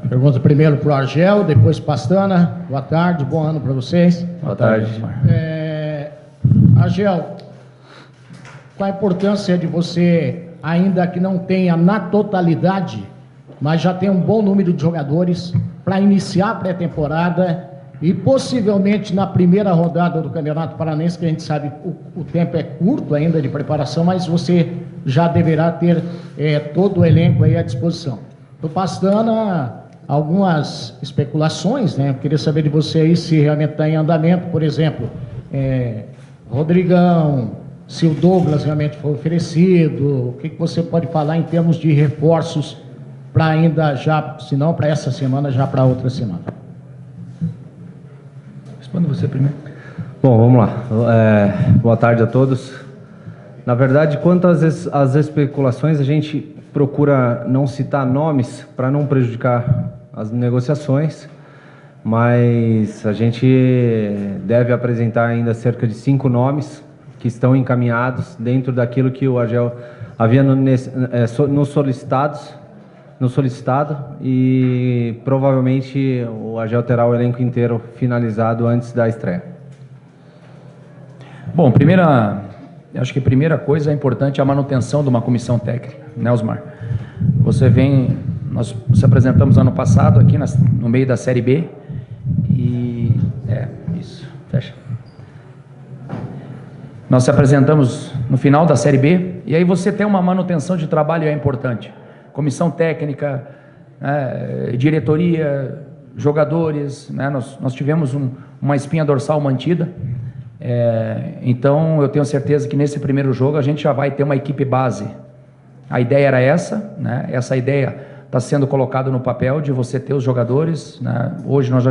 Pergunta primeiro para o Argel, depois Pastana. Boa tarde, bom ano para vocês. Boa tarde. Argel, qual a importância de você, ainda que não tenha na totalidade, mas já tem um bom número de jogadores para iniciar a pré-temporada e possivelmente na primeira rodada do Campeonato Paranense, que a gente sabe o tempo é curto ainda de preparação, mas você já deverá ter todo o elenco aí à disposição. Do Pastana, algumas especulações, né? Eu queria saber de você aí se realmente está em andamento, por exemplo, Rodrigão, se o Douglas realmente foi oferecido, o que você pode falar em termos de reforços para ainda já, se não para essa semana, já para outra semana? Responde você primeiro. Bom, vamos lá. Boa tarde a todos. Na verdade, quanto às especulações, a gente procura não citar nomes para não prejudicar as negociações, mas a gente deve apresentar ainda cerca de 5 nomes que estão encaminhados dentro daquilo que o Argel havia nos solicitado, e provavelmente o Argel terá o elenco inteiro finalizado antes da estreia. Bom, acho que a primeira coisa importante é a manutenção de uma comissão técnica, né, Osmar? Nós nos apresentamos ano passado aqui no meio da Série B e... fecha. Nós se apresentamos no final da Série B e aí você tem uma manutenção de trabalho é importante. Comissão técnica, diretoria, jogadores, né? Nós tivemos uma espinha dorsal mantida, então eu tenho certeza que nesse primeiro jogo a gente já vai ter uma equipe base. A ideia era essa, né? Essa ideia está sendo colocada no papel de você ter os jogadores, né? Hoje nós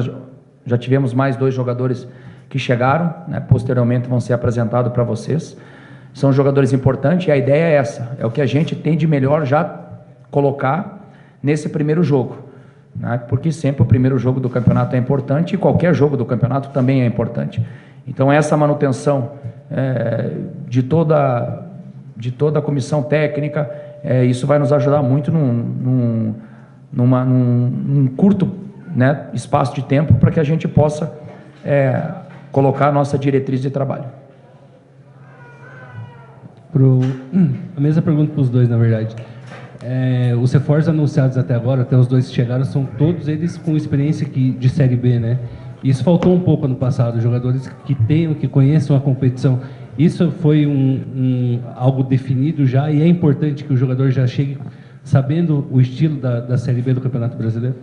já tivemos mais 2 jogadores que chegaram, né? Posteriormente vão ser apresentados para vocês. São jogadores importantes e a ideia é essa, é o que a gente tem de melhor já colocar nesse primeiro jogo, né? Porque sempre o primeiro jogo do campeonato é importante e qualquer jogo do campeonato também é importante. Então essa manutenção de toda a comissão técnica, isso vai nos ajudar muito num curto, né, espaço de tempo para que a gente possa colocar a nossa diretriz de trabalho. A mesma pergunta para os dois, na verdade. Os reforços anunciados até agora, até os 2 que chegaram, são todos eles com experiência de Série B, né? Isso faltou um pouco no passado, jogadores que conheçam a competição. Isso foi algo definido já e é importante que o jogador já chegue sabendo o estilo da Série B do Campeonato Brasileiro?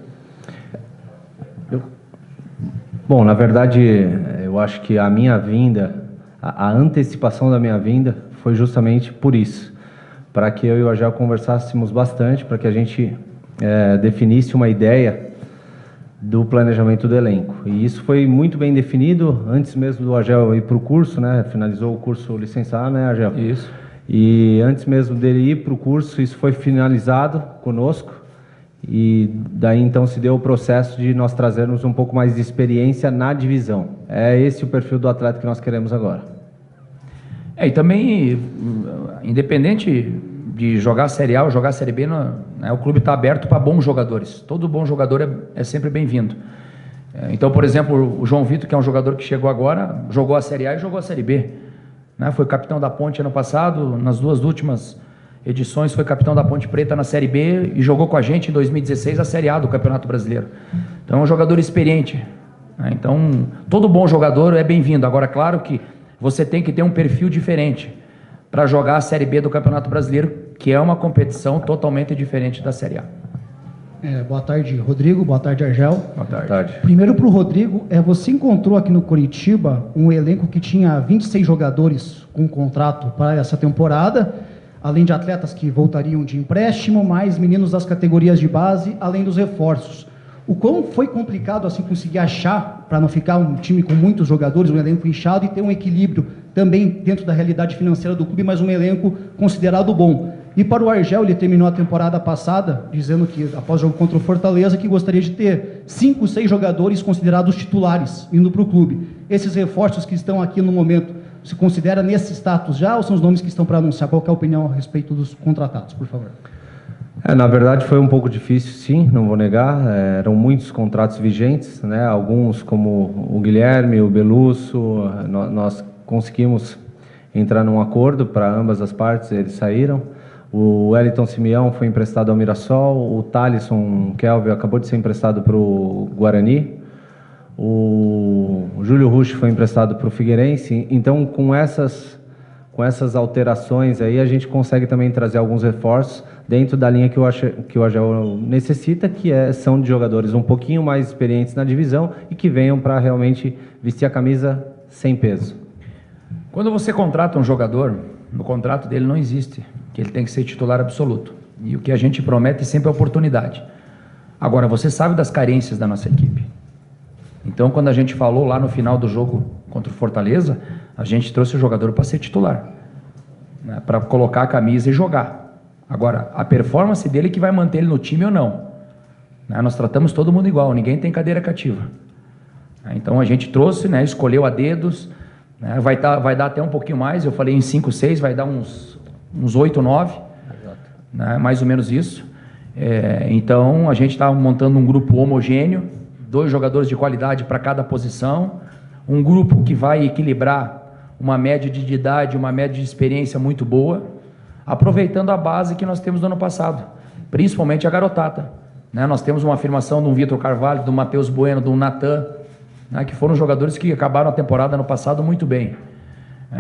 Bom, na verdade, eu acho que a minha vinda, a antecipação da minha vinda foi justamente por isso, para que eu e o Argel conversássemos bastante, para que a gente definisse uma ideia do planejamento do elenco. E isso foi muito bem definido antes mesmo do Argel ir para o curso, né? Finalizou o curso licenciado, né, Argel? Isso. E antes mesmo dele ir para o curso, isso foi finalizado conosco. E daí então se deu o processo de nós trazermos um pouco mais de experiência na divisão. É esse o perfil do atleta que nós queremos agora. E também, independente de jogar Série A ou jogar Série B, né, o clube está aberto para bons jogadores. Todo bom jogador é sempre bem-vindo. Então, por exemplo, o João Vitor, que é um jogador que chegou agora, jogou a Série A e jogou a Série B. Né? Foi capitão da Ponte ano passado, nas 2 últimas edições foi capitão da Ponte Preta na Série B e jogou com a gente em 2016 a Série A do Campeonato Brasileiro. Então é um jogador experiente, né? Então todo bom jogador é bem-vindo. Agora, claro que você tem que ter um perfil diferente para jogar a Série B do Campeonato Brasileiro, que é uma competição totalmente diferente da Série A. Boa tarde, Rodrigo. Boa tarde, Argel. Boa tarde. Boa tarde. Primeiro para o Rodrigo, você encontrou aqui no Coritiba um elenco que tinha 26 jogadores com contrato para essa temporada, além de atletas que voltariam de empréstimo, mais meninos das categorias de base, além dos reforços. O quão foi complicado assim conseguir achar, para não ficar um time com muitos jogadores, um elenco inchado, e ter um equilíbrio também dentro da realidade financeira do clube, mas um elenco considerado bom. E para o Argel, ele terminou a temporada passada dizendo que, após o jogo contra o Fortaleza, que gostaria de ter 5, 6 jogadores considerados titulares indo para o clube. Esses reforços que estão aqui no momento, se considera nesse status já, ou são os nomes que estão para anunciar? Qual que é a opinião a respeito dos contratados, por favor? Na verdade foi um pouco difícil, sim, não vou negar. Eram muitos contratos vigentes, né? Alguns como o Guilherme, o Belusso, nós conseguimos entrar num acordo para ambas as partes, eles saíram. O Wellington Simeão foi emprestado ao Mirassol, o Thalisson Kelvin acabou de ser emprestado para o Guarani, o Júlio Rush foi emprestado para o Figueirense. Então, com essas alterações aí, a gente consegue também trazer alguns reforços dentro da linha que o Agel necessita, são de jogadores um pouquinho mais experientes na divisão e que venham para realmente vestir a camisa sem peso. Quando você contrata um jogador, no contrato dele não existe que ele tem que ser titular absoluto. E o que a gente promete sempre é oportunidade. Agora, você sabe das carências da nossa equipe. Então, quando a gente falou lá no final do jogo contra o Fortaleza, a gente trouxe o jogador para ser titular, né, para colocar a camisa e jogar. Agora, a performance dele que vai manter ele no time ou não. Né, nós tratamos todo mundo igual, ninguém tem cadeira cativa. Então, a gente trouxe, né, escolheu a dedos, né, vai dar até um pouquinho mais, eu falei em 5, 6, vai dar uns 8, 9, né, mais ou menos isso. Então, a gente está montando um grupo homogêneo, 2 jogadores de qualidade para cada posição, um grupo que vai equilibrar uma média de idade, uma média de experiência muito boa, aproveitando a base que nós temos do ano passado, principalmente a garotada. Né? Nós temos uma afirmação de um Vitor Carvalho, do Matheus Bueno, do Natan, né, que foram jogadores que acabaram a temporada no passado muito bem.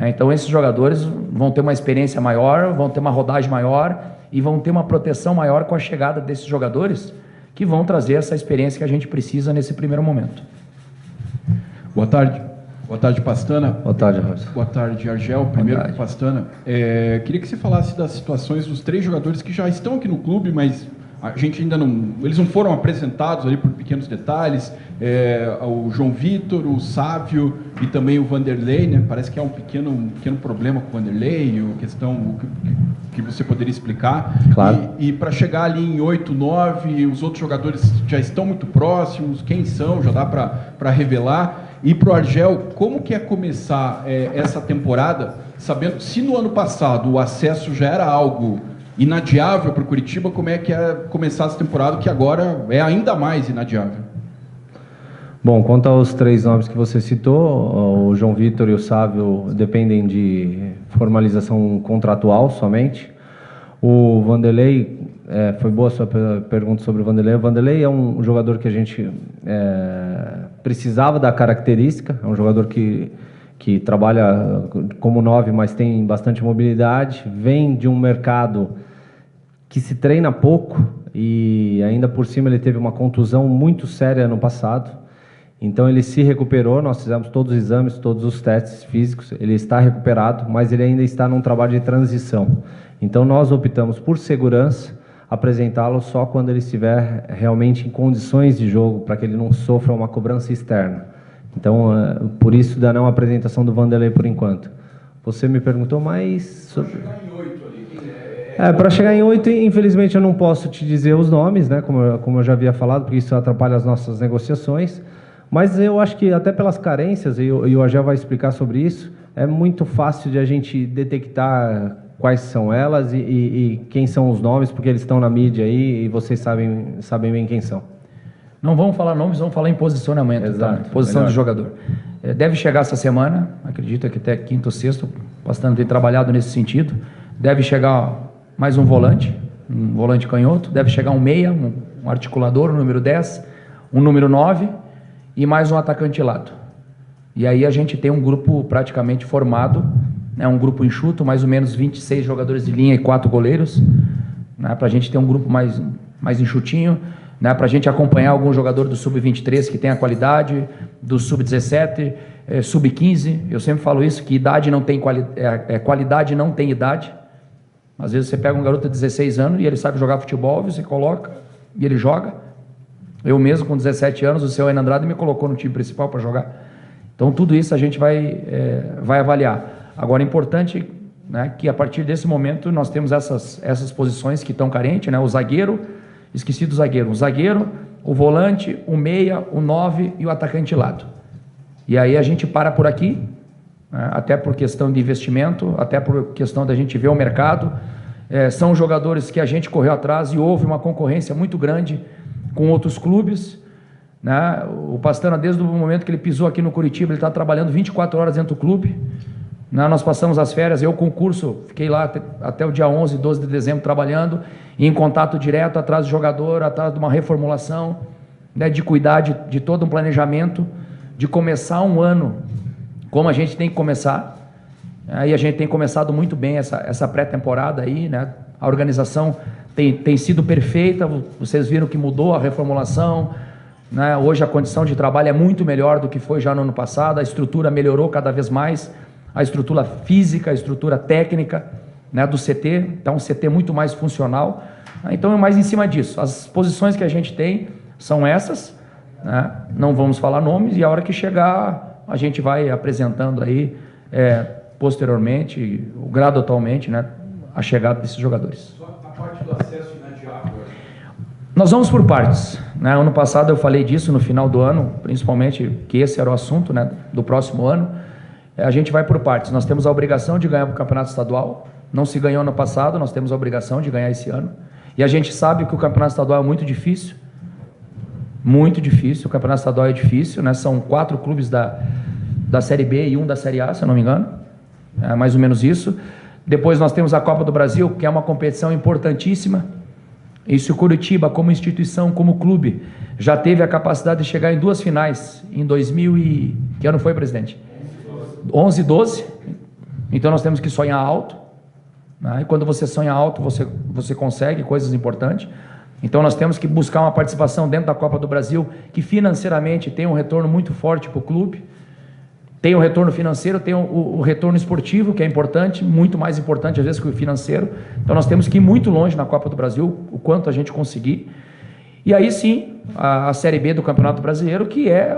Então esses jogadores vão ter uma experiência maior, vão ter uma rodagem maior e vão ter uma proteção maior com a chegada desses jogadores que vão trazer essa experiência que a gente precisa nesse primeiro momento. Boa tarde. Boa tarde, Pastana. Boa tarde, Rosa. Boa tarde, Argel. Primeiro, Pastana. Queria que você falasse das situações dos 3 jogadores que já estão aqui no clube, mas a gente ainda não... Eles não foram apresentados ali por pequenos detalhes. O João Vitor, o Sávio e também o Vanderlei, né? Parece que há um pequeno problema com o Vanderlei, questão que você poderia explicar. Claro. E para chegar ali em 8, 9, os outros jogadores já estão muito próximos. Quem são? Já dá para revelar. E para o Argel, como que é começar essa temporada, sabendo se no ano passado o acesso já era algo inadiável para o Curitiba, como é que é começar essa temporada que agora é ainda mais inadiável? Bom, quanto aos 3 nomes que você citou, o João Vitor e o Sávio dependem de formalização contratual somente. O Vanderlei, foi boa a sua pergunta sobre o Vanderlei. O Vanderlei é um jogador que a gente precisava da característica, é um jogador que trabalha como 9, mas tem bastante mobilidade, vem de um mercado que se treina pouco e ainda por cima ele teve uma contusão muito séria no passado. Então ele se recuperou, nós fizemos todos os exames, todos os testes físicos, ele está recuperado, mas ele ainda está num trabalho de transição. Então nós optamos por segurança, apresentá-lo só quando ele estiver realmente em condições de jogo, para que ele não sofra uma cobrança externa. Então, por isso da não apresentação do Vanderlei por enquanto. Você me perguntou mais sobre... Para chegar em 8 ali. Para chegar em 8, infelizmente eu não posso te dizer os nomes, né? Como eu já havia falado, porque isso atrapalha as nossas negociações. Mas eu acho que até pelas carências, e o Agel vai explicar sobre isso, é muito fácil de a gente detectar quais são elas e quem são os nomes, porque eles estão na mídia aí e vocês sabem bem quem são. Não vamos falar nomes, vamos falar em posicionamento. Exato, tá? Posição melhor. do jogador. Deve chegar essa semana, acredito que até quinta ou sexta, bastante tem trabalhado nesse sentido. Deve chegar mais um volante canhoto, deve chegar um meia, um articulador, um número 10, um número 9 e mais um atacante de lado. E aí a gente tem um grupo praticamente formado, né, um grupo enxuto, mais ou menos 26 jogadores de linha e 4 goleiros, né, para a gente ter um grupo mais enxutinho, né, para a gente acompanhar algum jogador do Sub-23 que tem a qualidade, do Sub-17, Sub-15. Eu sempre falo isso, que idade não tem qualidade não tem idade. Às vezes você pega um garoto de 16 anos e ele sabe jogar futebol, você coloca e ele joga. Eu mesmo, com 17 anos, o seu Enan Andrade me colocou no time principal para jogar. Então, tudo isso a gente vai avaliar. Agora, é importante, né, que a partir desse momento nós temos essas posições que estão carentes, né? O zagueiro, esqueci do zagueiro. O zagueiro, o volante, o meia, o 9 e o atacante de lado. E aí a gente para por aqui, né, até por questão de investimento, até por questão da gente ver o mercado. São jogadores que a gente correu atrás e houve uma concorrência muito grande com outros clubes, né? O Pastana, desde o momento que ele pisou aqui no Curitiba, ele está trabalhando 24 horas dentro do clube, né? Nós passamos as férias, eu com o curso, fiquei lá até o dia 11, 12 de dezembro trabalhando, em contato direto atrás do jogador, atrás de uma reformulação, né? De cuidar de todo um planejamento, de começar um ano como a gente tem que começar. E a gente tem começado muito bem essa pré-temporada aí, né? A organização tem sido perfeita, vocês viram que mudou a reformulação, né? Hoje a condição de trabalho é muito melhor do que foi já no ano passado, a estrutura melhorou cada vez mais, a estrutura física, a estrutura técnica, né, do CT, então um CT muito mais funcional. Então é mais em cima disso. As posições que a gente tem são essas, né? Não vamos falar nomes, e a hora que chegar a gente vai apresentando aí posteriormente, gradualmente, né, a chegada desses jogadores. Só a parte do acesso imediato. Nós vamos por partes, né? Ano passado eu falei disso no final do ano, principalmente que esse era o assunto, né, do próximo ano. A gente vai por partes. Nós temos a obrigação de ganhar o campeonato estadual. Não se ganhou ano passado, nós temos a obrigação de ganhar esse ano. E a gente sabe que o campeonato estadual é muito difícil. Muito difícil. O campeonato estadual é difícil, né? São 4 clubes da Série B e 1 da Série A, se eu não me engano. É mais ou menos isso. Depois nós temos a Copa do Brasil, que é uma competição importantíssima. E se o Curitiba, como instituição, como clube, já teve a capacidade de chegar em 2 finais em 2000 e... Que ano foi, presidente? 11 e 12. Então nós temos que sonhar alto, né? E quando você sonha alto, você consegue coisas importantes. Então nós temos que buscar uma participação dentro da Copa do Brasil, que financeiramente tem um retorno muito forte para o clube. Tem o retorno financeiro, tem o retorno esportivo, que é importante, muito mais importante às vezes que o financeiro. Então nós temos que ir muito longe na Copa do Brasil, o quanto a gente conseguir. E aí sim, a Série B do Campeonato Brasileiro, que é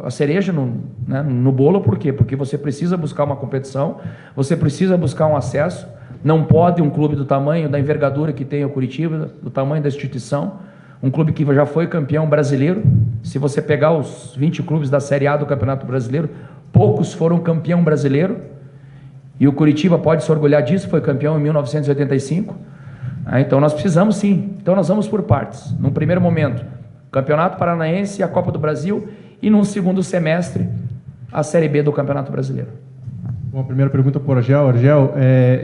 a cereja no bolo. Por quê? Porque você precisa buscar uma competição, você precisa buscar um acesso. Não pode um clube do tamanho, da envergadura que tem o Curitiba, do tamanho da instituição, um clube que já foi campeão brasileiro. Se você pegar os 20 clubes da Série A do Campeonato Brasileiro, poucos foram campeão brasileiro, e o Curitiba pode se orgulhar disso, foi campeão em 1985. Então nós precisamos sim, então nós vamos por partes. Num primeiro momento, Campeonato Paranaense e a Copa do Brasil, e num segundo semestre, a Série B do Campeonato Brasileiro. Bom, a primeira pergunta para o Argel. Argel,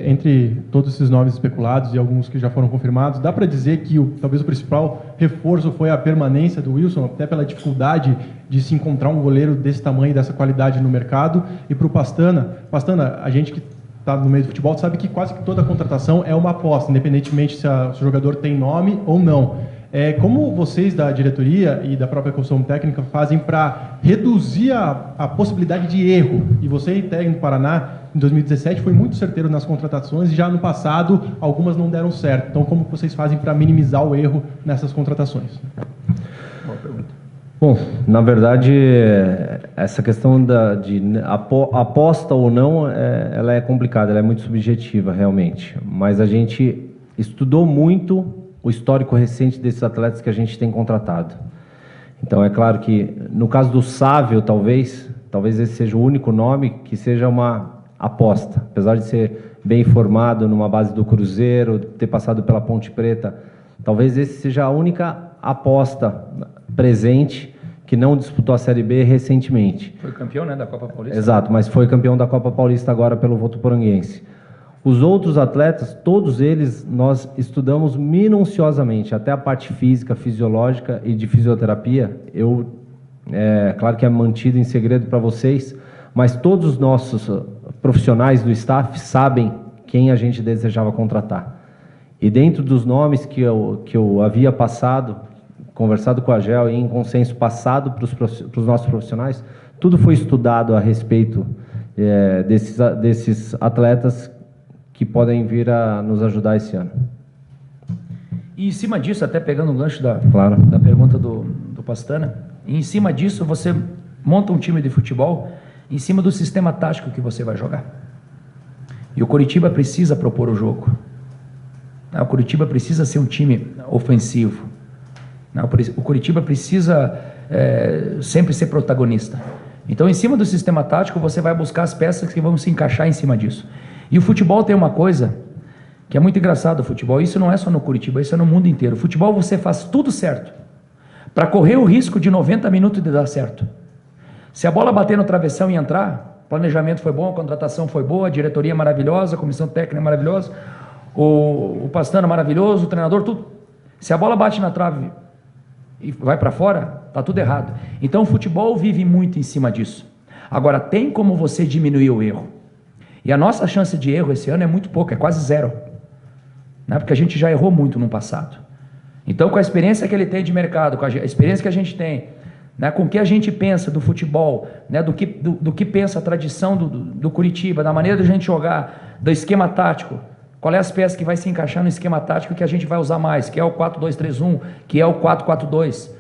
entre todos esses nomes especulados e alguns que já foram confirmados, dá para dizer que talvez o principal reforço foi a permanência do Wilson, até pela dificuldade de se encontrar um goleiro desse tamanho e dessa qualidade no mercado? E para o Pastana, a gente que está no meio do futebol sabe que quase que toda contratação é uma aposta, independentemente se o jogador tem nome ou não. Como vocês da diretoria e da própria comissão técnica fazem para reduzir a possibilidade de erro? E você, técnico do Paraná, em 2017 foi muito certeiro nas contratações, e já no passado algumas não deram certo. Então, como vocês fazem para minimizar o erro nessas contratações? Boa pergunta. Bom, na verdade, essa questão de aposta ou não, ela é complicada, ela é muito subjetiva, realmente. Mas a gente estudou muito o histórico recente desses atletas que a gente tem contratado. Então, é claro que, no caso do Sávio, talvez esse seja o único nome que seja uma aposta. Apesar de ser bem formado numa base do Cruzeiro, ter passado pela Ponte Preta, talvez esse seja a única aposta presente que não disputou a Série B recentemente. Foi campeão, né, da Copa Paulista? Exato, mas foi campeão da Copa Paulista agora pelo Votuporanguense. Os outros atletas, todos eles, nós estudamos minuciosamente, até a parte física, fisiológica e de fisioterapia. Claro que é mantido em segredo para vocês, mas todos os nossos profissionais do staff sabem quem a gente desejava contratar. E dentro dos nomes que eu havia conversado com a GEL e em consenso passado para os nossos profissionais, tudo foi estudado a respeito desses atletas que podem vir a nos ajudar esse ano. E em cima disso, até pegando um gancho da Claro. pergunta do Pastana, e em cima disso você monta um time de futebol em cima do sistema tático que você vai jogar. E o Curitiba precisa propor o jogo. O Curitiba precisa ser um time ofensivo. O Curitiba precisa sempre ser protagonista. Então, em cima do sistema tático, você vai buscar as peças que vão se encaixar em cima disso. E o futebol tem uma coisa que é muito engraçado o futebol. Isso não é só no Curitiba, isso é no mundo inteiro. O futebol você faz tudo certo, para correr o risco de 90 minutos de dar certo. Se a bola bater no travessão e entrar, o planejamento foi bom, a contratação foi boa, a diretoria maravilhosa, a comissão técnica maravilhosa, o Pastana maravilhoso, o treinador, tudo. Se a bola bate na trave e vai para fora, tá tudo errado. Então o futebol vive muito em cima disso. Agora, tem como você diminuir o erro. E a nossa chance de erro esse ano é muito pouca, é quase zero. Né? Porque a gente já errou muito no passado. Então, com a experiência que ele tem de mercado, com a experiência que a gente tem, né, com o que a gente pensa do futebol, né, do que pensa a tradição do Curitiba, da maneira de a gente jogar, do esquema tático, qual é as peças que vai se encaixar no esquema tático que a gente vai usar mais, que é o 4-2-3-1, que é o 4-4-2.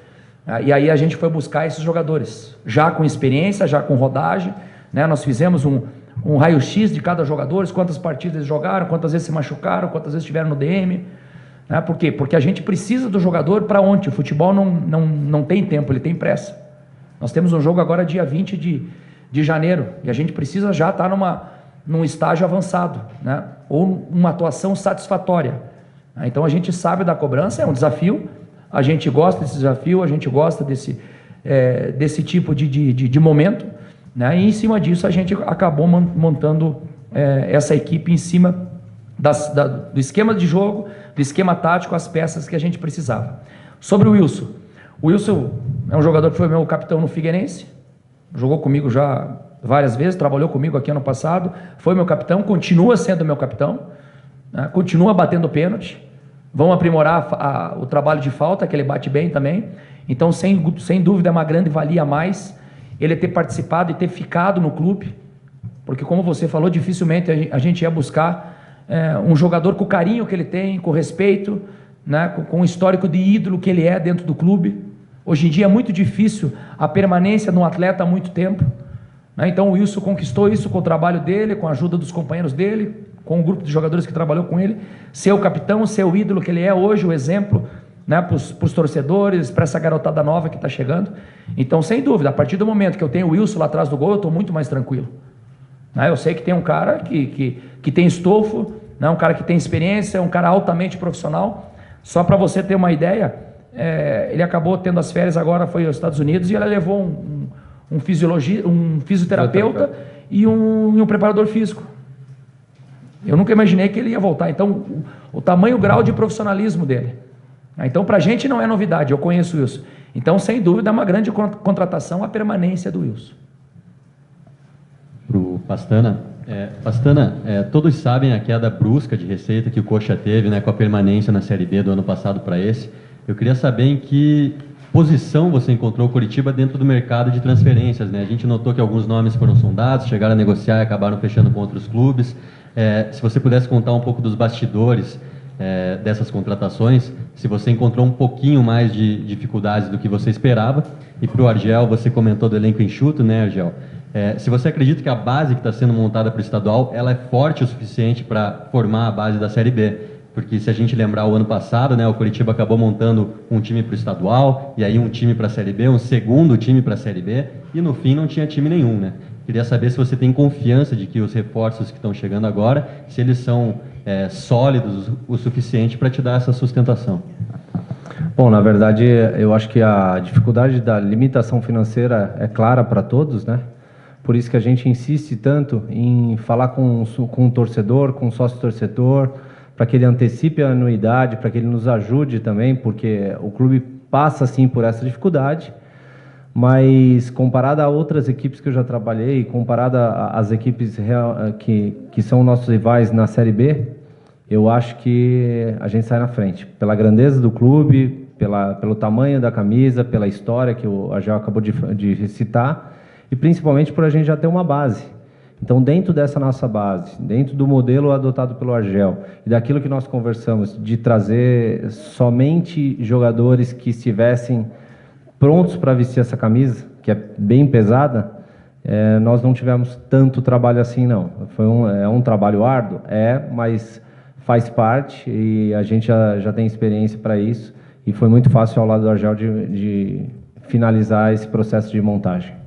E aí a gente foi buscar esses jogadores, já com experiência, já com rodagem, né, nós fizemos um raio-x de cada jogador, quantas partidas eles jogaram, quantas vezes se machucaram, quantas vezes estiveram no DM. Né? Por quê? Porque a gente precisa do jogador para ontem. O futebol não tem tempo, ele tem pressa. Nós temos um jogo agora dia 20 de janeiro e a gente precisa já estar num estágio avançado, né? Ou uma atuação satisfatória. Então a gente sabe da cobrança, é um desafio, a gente gosta desse desafio, a gente gosta desse tipo de momento, né? E em cima disso a gente acabou montando essa equipe em cima do esquema de jogo, do esquema tático, as peças que a gente precisava. Sobre o Wilson. O Wilson é um jogador que foi meu capitão no Figueirense, jogou comigo já várias vezes, trabalhou comigo aqui ano passado, foi meu capitão, continua sendo meu capitão, né? Continua batendo pênalti, vamos aprimorar o trabalho de falta, que ele bate bem também. Então, sem dúvida, é uma grande valia a mais ele ter participado e ter ficado no clube, porque, como você falou, dificilmente a gente ia buscar um jogador com o carinho que ele tem, com respeito, né, com o histórico de ídolo que ele é dentro do clube. Hoje em dia é muito difícil a permanência de um atleta há muito tempo, né? Então o Wilson conquistou isso com o trabalho dele, com a ajuda dos companheiros dele, com o grupo de jogadores que trabalhou com ele, ser o capitão, ser o ídolo que ele é hoje, o exemplo, né, para os torcedores, para essa garotada nova que está chegando. Então, sem dúvida, a partir do momento que eu tenho o Wilson lá atrás do gol, eu estou muito mais tranquilo. Eu sei que tem um cara que tem estofo, né? Um cara que tem experiência, um cara altamente profissional. Só para você ter uma ideia, ele acabou tendo as férias agora, foi aos Estados Unidos, e ele levou um fisioterapeuta e um preparador físico. Eu nunca imaginei que ele ia voltar. Então, o tamanho, o grau de profissionalismo dele. Então, para a gente não é novidade, eu conheço isso. Então, sem dúvida, é uma grande contratação a permanência do Wilson. Para o Pastana. Pastana, todos sabem a queda brusca de receita que o Coxa teve, né, com a permanência na Série B do ano passado para esse. Eu queria saber em que posição você encontrou o Curitiba dentro do mercado de transferências, né? A gente notou que alguns nomes foram sondados, chegaram a negociar e acabaram fechando com outros clubes. Se você pudesse contar um pouco dos bastidores dessas contratações, se você encontrou um pouquinho mais de dificuldades do que você esperava. E para o Argel, você comentou do elenco enxuto, né, Argel? Se você acredita que a base que está sendo montada para o estadual, ela é forte o suficiente para formar a base da Série B? Porque se a gente lembrar o ano passado, né, o Curitiba acabou montando um time para o estadual, e aí um time para a Série B, um segundo time para a Série B, e no fim não tinha time nenhum, né? Queria saber se você tem confiança de que os reforços que estão chegando agora, se eles são sólidos o suficiente para te dar essa sustentação. Bom, na verdade, eu acho que a dificuldade da limitação financeira é clara para todos, né? Por isso que a gente insiste tanto em falar com o torcedor, com o sócio-torcedor, para que ele antecipe a anuidade, para que ele nos ajude também, porque o clube passa, sim, por essa dificuldade, mas comparado a outras equipes que eu já trabalhei, comparado às equipes que são nossos rivais na Série B, eu acho que a gente sai na frente, pela grandeza do clube, pelo tamanho da camisa, pela história que o Argel acabou de citar, e principalmente por a gente já ter uma base. Então, dentro dessa nossa base, dentro do modelo adotado pelo Argel, e daquilo que nós conversamos, de trazer somente jogadores que estivessem prontos para vestir essa camisa, que é bem pesada, nós não tivemos tanto trabalho assim, não. É um trabalho árduo? Mas faz parte, e a gente já tem experiência para isso, e foi muito fácil ao lado do Argel de finalizar esse processo de montagem.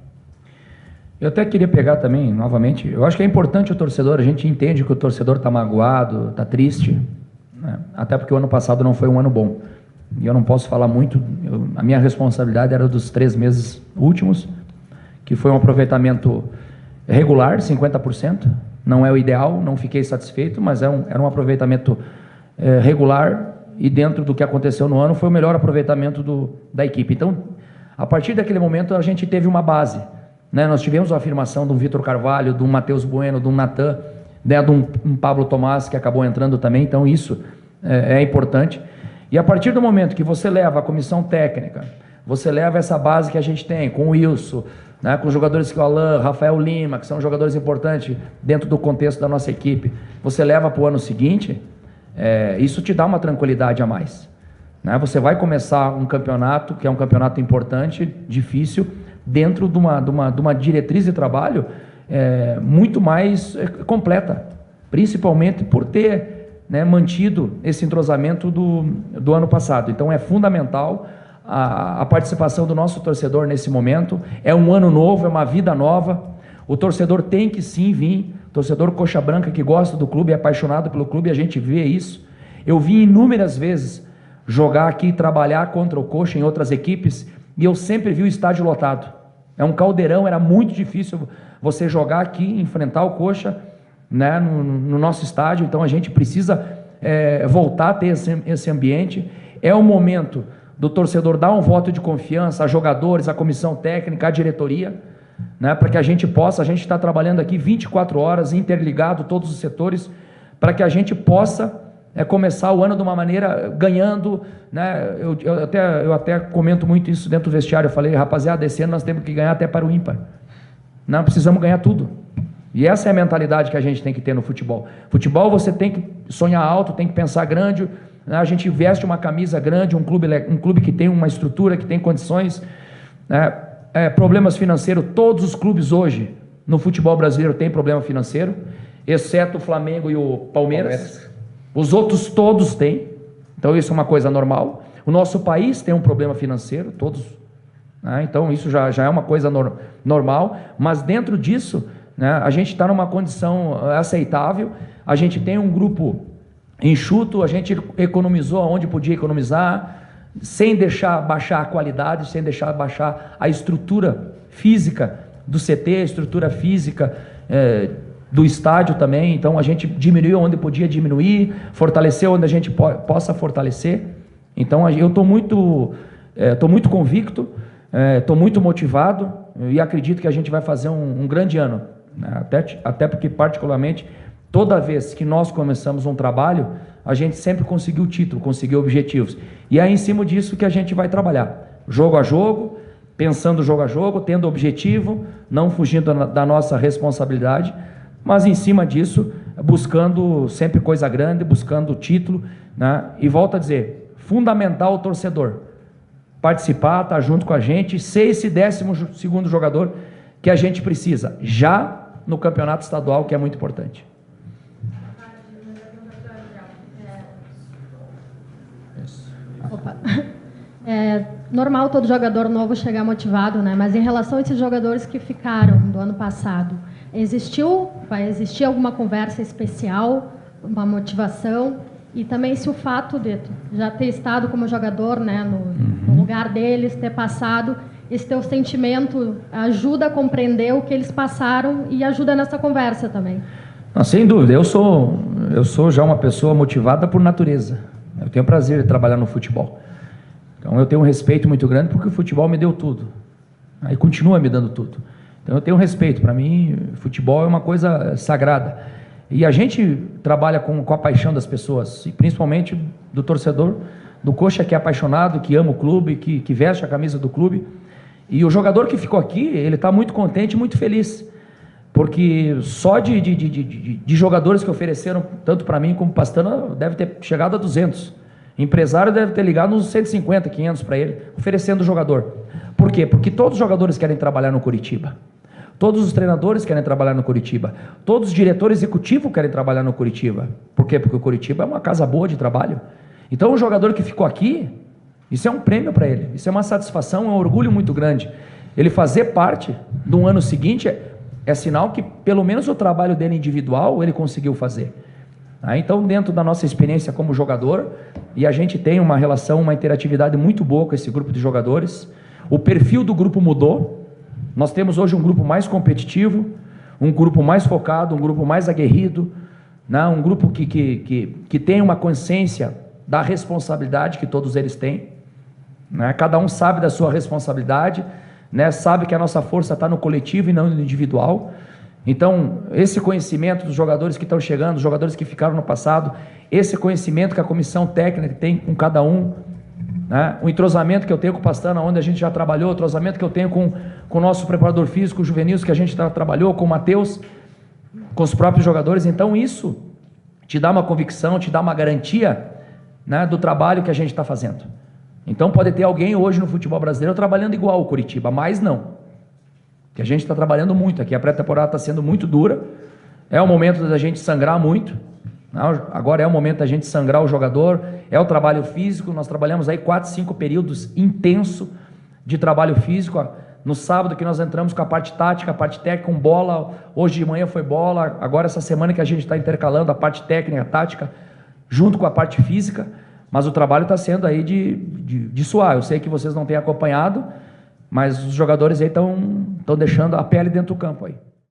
Eu até queria pegar também, novamente, eu acho que é importante o torcedor, a gente entende que o torcedor está magoado, está triste, né? Até porque o ano passado não foi um ano bom. E eu não posso falar muito, a minha responsabilidade era dos 3 meses últimos, que foi um aproveitamento regular, 50%. Não é o ideal, não fiquei satisfeito, mas era um aproveitamento regular, e dentro do que aconteceu no ano foi o melhor aproveitamento da equipe. Então, a partir daquele momento, a gente teve uma base, né? Nós tivemos a afirmação de um Vitor Carvalho, de um Matheus Bueno, de um Natan, né? De um Pablo Tomás, que acabou entrando também. Então, isso é importante. E a partir do momento que você leva a comissão técnica, você leva essa base que a gente tem, com o Wilson, né, com jogadores que o Alain, Rafael Lima, que são jogadores importantes dentro do contexto da nossa equipe, você leva para o ano seguinte, isso te dá uma tranquilidade a mais, né? Você vai começar um campeonato, que é um campeonato importante, difícil, dentro de uma diretriz de trabalho muito mais completa, principalmente por ter, né, mantido esse entrosamento do ano passado. Então é fundamental a participação do nosso torcedor nesse momento. É um ano novo, é uma vida nova. O torcedor tem que sim vir. O torcedor coxa branca que gosta do clube, é apaixonado pelo clube, a gente vê isso. Eu vi inúmeras vezes jogar aqui, trabalhar contra o Coxa em outras equipes, e eu sempre vi o estádio lotado. É um caldeirão, era muito difícil você jogar aqui, enfrentar o Coxa, né, no nosso estádio. Então a gente precisa voltar a ter esse ambiente. É o momento do torcedor dar um voto de confiança a jogadores, a comissão técnica, a diretoria, né, para que a gente está trabalhando aqui 24 horas, interligado, todos os setores, para que a gente possa começar o ano de uma maneira ganhando, né? Eu até comento muito isso dentro do vestiário. Eu falei, rapaziada, esse ano nós temos que ganhar até para o ímpar. Não precisamos ganhar tudo. E essa é a mentalidade que a gente tem que ter no futebol. Futebol, você tem que sonhar alto, tem que pensar grande. A gente veste uma camisa grande, um clube que tem uma estrutura, que tem condições, né? Problemas financeiros, todos os clubes hoje no futebol brasileiro têm problema financeiro, exceto o Flamengo e o Palmeiras. Os outros todos têm. Então isso é uma coisa normal. O nosso país tem um problema financeiro, todos, né? Então isso já é uma coisa normal, mas dentro disso, né, a gente está numa condição aceitável. A gente tem um grupo enxuto, a gente economizou onde podia economizar, sem deixar baixar a qualidade, sem deixar baixar a estrutura física do CT, a estrutura física do estádio também. Então a gente diminuiu onde podia diminuir, fortaleceu onde a gente possa fortalecer. Então eu estou muito convicto, estou muito motivado e acredito que a gente vai fazer um grande ano, né? Até porque, particularmente, toda vez que nós começamos um trabalho, a gente sempre conseguiu o título, conseguiu objetivos. E é em cima disso que a gente vai trabalhar, jogo a jogo, pensando jogo a jogo, tendo objetivo, não fugindo da nossa responsabilidade, mas em cima disso, buscando sempre coisa grande, buscando título, né? E volto a dizer, fundamental o torcedor participar, estar junto com a gente, ser esse 12º jogador que a gente precisa, já no campeonato estadual, que é muito importante. Opa. É normal todo jogador novo chegar motivado, né? Mas em relação a esses jogadores que ficaram do ano passado, vai existir alguma conversa especial, uma motivação? E também se o fato de já ter estado como jogador, né, no lugar deles, ter passado, esse teu sentimento ajuda a compreender o que eles passaram e ajuda nessa conversa também? Não, sem dúvida, eu sou já uma pessoa motivada por natureza. Eu tenho prazer de trabalhar no futebol. Então eu tenho um respeito muito grande porque o futebol me deu tudo. Aí continua me dando tudo. Então eu tenho um respeito. Para mim, futebol é uma coisa sagrada. E a gente trabalha com a paixão das pessoas, e principalmente do torcedor do Coxa, que é apaixonado, que ama o clube, que veste a camisa do clube. E o jogador que ficou aqui, ele está muito contente, muito feliz. Porque só de jogadores que ofereceram, tanto para mim como para Pastana, deve ter chegado a 200. Empresário deve ter ligado uns 150, 500 para ele, oferecendo o jogador. Por quê? Porque todos os jogadores querem trabalhar no Curitiba. Todos os treinadores querem trabalhar no Curitiba. Todos os diretores executivos querem trabalhar no Curitiba. Por quê? Porque o Curitiba é uma casa boa de trabalho. Então o jogador que ficou aqui, isso é um prêmio para ele. Isso é uma satisfação, é um orgulho muito grande. Ele fazer parte do ano seguinte é sinal que pelo menos o trabalho dele individual ele conseguiu fazer. Então, dentro da nossa experiência como jogador, e a gente tem uma relação, uma interatividade muito boa com esse grupo de jogadores, o perfil do grupo mudou, nós temos hoje um grupo mais competitivo, um grupo mais focado, um grupo mais aguerrido, né? Um grupo que tem uma consciência da responsabilidade que todos eles têm, né? Cada um sabe da sua responsabilidade, né? Sabe que a nossa força está no coletivo e não no individual. Então, esse conhecimento dos jogadores que estão chegando, dos jogadores que ficaram no passado, esse conhecimento que a comissão técnica tem com cada um, né? O entrosamento que eu tenho com o Pastana, onde a gente já trabalhou, o entrosamento que eu tenho com o nosso preparador físico, o Juvenil, que a gente trabalhou, com o Matheus, com os próprios jogadores. Então, isso te dá uma convicção, te dá uma garantia, né, do trabalho que a gente está fazendo. Então, pode ter alguém hoje no futebol brasileiro trabalhando igual o Curitiba, mas não. Que a gente está trabalhando muito aqui, a pré-temporada está sendo muito dura, é o momento da gente sangrar muito, agora é o momento da gente sangrar o jogador, é o trabalho físico, nós trabalhamos aí 4, 5 períodos intenso de trabalho físico, no sábado que nós entramos com a parte tática, a parte técnica, com bola, hoje de manhã foi bola, agora essa semana que a gente está intercalando a parte técnica, a tática, junto com a parte física, mas o trabalho está sendo aí de suar. Eu sei que vocês não têm acompanhado, mas os jogadores aí estão deixando a pele dentro do campo aí.